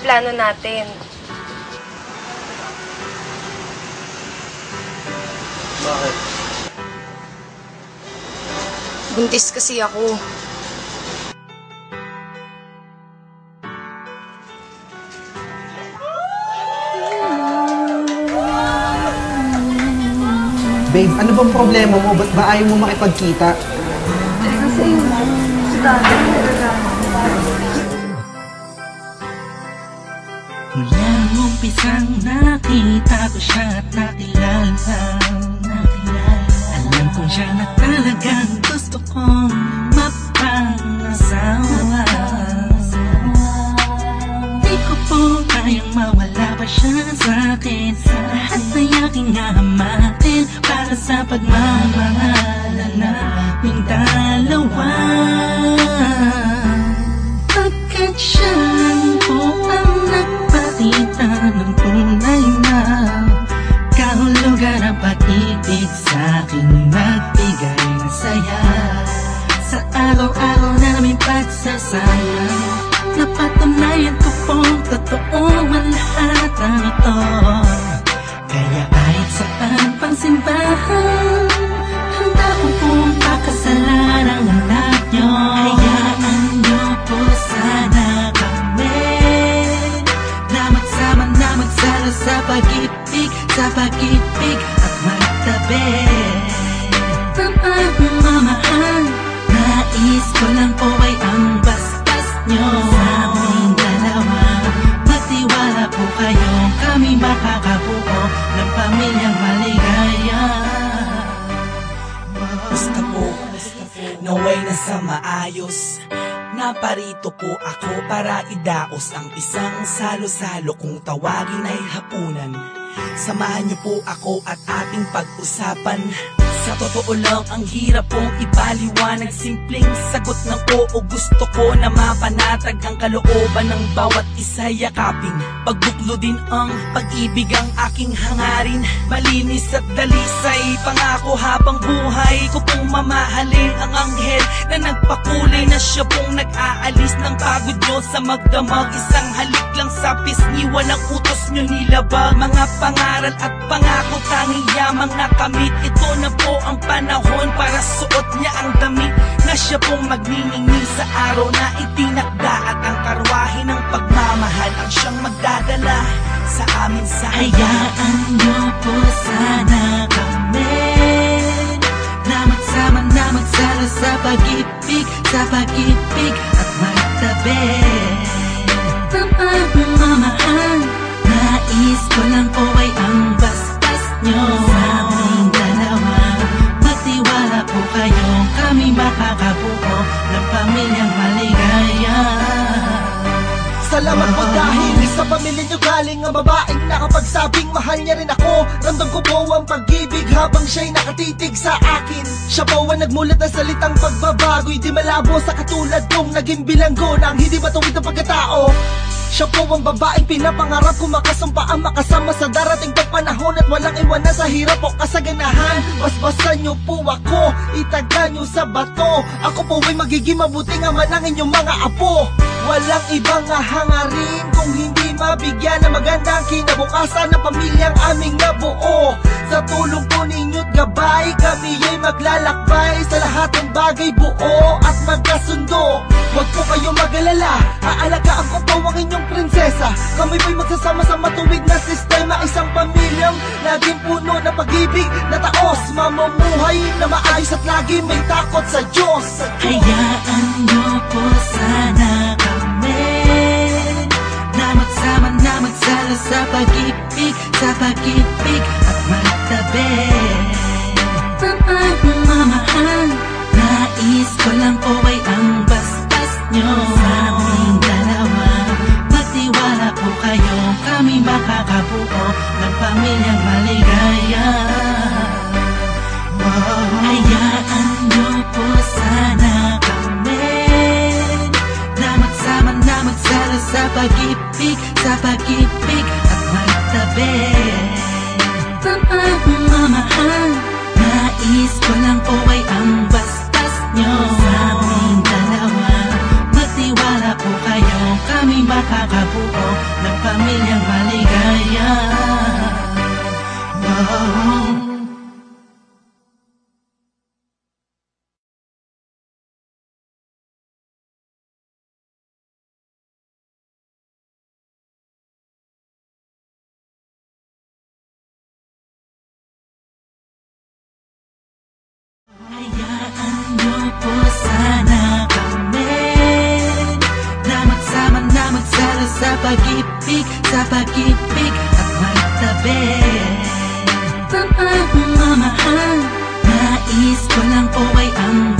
plano natin. Bakit? Buntis kasi ako. Babe, ano bang problema mo? Ba't ba ayaw mo makipagkita? Kasi si Dada nagreklamo. Mulang umpisang nakita ko siya at nakilala. Alam ko siya na talagang gusto kong mapangasawa. Di ko po kayang mawala pa siya sa'kin. Lahat na aking hahamakin para sa pagmamahalan naming dalawa. Pagkat siya lang po ang nagpakita ng tunay na kahulugan ng pag-ibig sa'king nagbigay ng saya. Sa araw-araw namin pagsasama, napatunayan ko pong totoo ang lahat ng ito. Kaya kahit saan pang simbahan, handa ko pong pakasalan ang anak nyo. Hayaan nyo po sana kami na magsama na magsalo sa pag-ibig at magtabi. Ang pagmamahal, nais ko lang po ay ang bastas nyo sa aming dalawa. Magtiwala po kayo, kami makakabuo ng pamilyang maligaya. Basta po, naway na sa maayos. Naparito po ako para idaos ang isang salo-salo kung tawagin ay hapunan. Samahan niyo po ako at ating pag-usapan. Sa totoo lang, ang hirap pong ipaliwanag. Simpleng sagot ng oo, gusto ko na mapanatag ang kalooban ng bawat isa yakapin. Pagbuklo din ang pag-ibig ang aking hangarin. Malinis at dalisay, pangako habang buhay ko pong mamahalin ang anghel na nagpakulay na siya pong nag-aalis ng pagod nyo sa magdamag. Isang halik lang sa pisngi, walang utos nyo nilabag. Mga pangaral at pangako, tanging yamang nakamit. Ito na po ang panahon para suot niya ang damit na siya pong magniningning sa araw na itinakda. At ang karwahe ng pagmamahal ang siyang magdadala sa amin sa hayaan nyo po sana kami na magsama na magsalo sa pag-ibig at magtabi. Ang pagmamahal, nais ko lang po ay ang bastas nyo sa aming dalawa. Magtiwala po kayo, kami makakabuo ng pamilyang maligaya. Salamat po dahil sa pamilya niyo galing ang babaeng nakapagsabing mahal niya rin ako. Ramdam ko po ang pag-ibig habang siya'y nakatitig sa akin. Siya po ang nagmulat ng salitang pagbabago'y di malabo sa katulad kong naging bilanggo ng hindi matuwid ang pagkatao. Siya po ang babaeng pinapangarap ko, makasumpa ang makasama sa darating pagpanahon at walang iwanan sa hirap o kasaganahan. Basbasan niyo po ako, itaga niyo sa bato. Ako po ay magiging mabuting ama ng inyong mga apo. Walang ibang hangarin kung hindi mabigyan ng magandang kinabukasan ng pamilyang aming nabuo. Sa tulong po ninyo't gabay, kami ay maglalakbay sa lahat ng bagay, buo at magkasundo. Huwag po kayong mag-alala, aalagaan ko po ang inyong prinsesa. Kami po'y magsasama sa matuwid na sistema, isang pamilyang laging puno ng pag-ibig na taos, mamumuhay na maayos at lagi may takot sa Diyos. Hayaan nyo po sana kami na magsama na magsalo sa pag-ibig at magtabi. Ang pagmamahal, nais ko lang po ay ang bastas nyo sa aming dalawa. Magtiwala po kayo, kami makakabuo ng pamilyang maligaya. Hayaan nyo po sana kami na magsama na magsalo sa pag-ibig at magtabi. Ang pagmamahal, nais ko lang po ay ang bastas nyo sa aming dalawa. Magtiwala po kayo, kami makakabuo pag-ibig, sa pag-ibig at magtabi. Pamamahal, nais ko lang po ay ang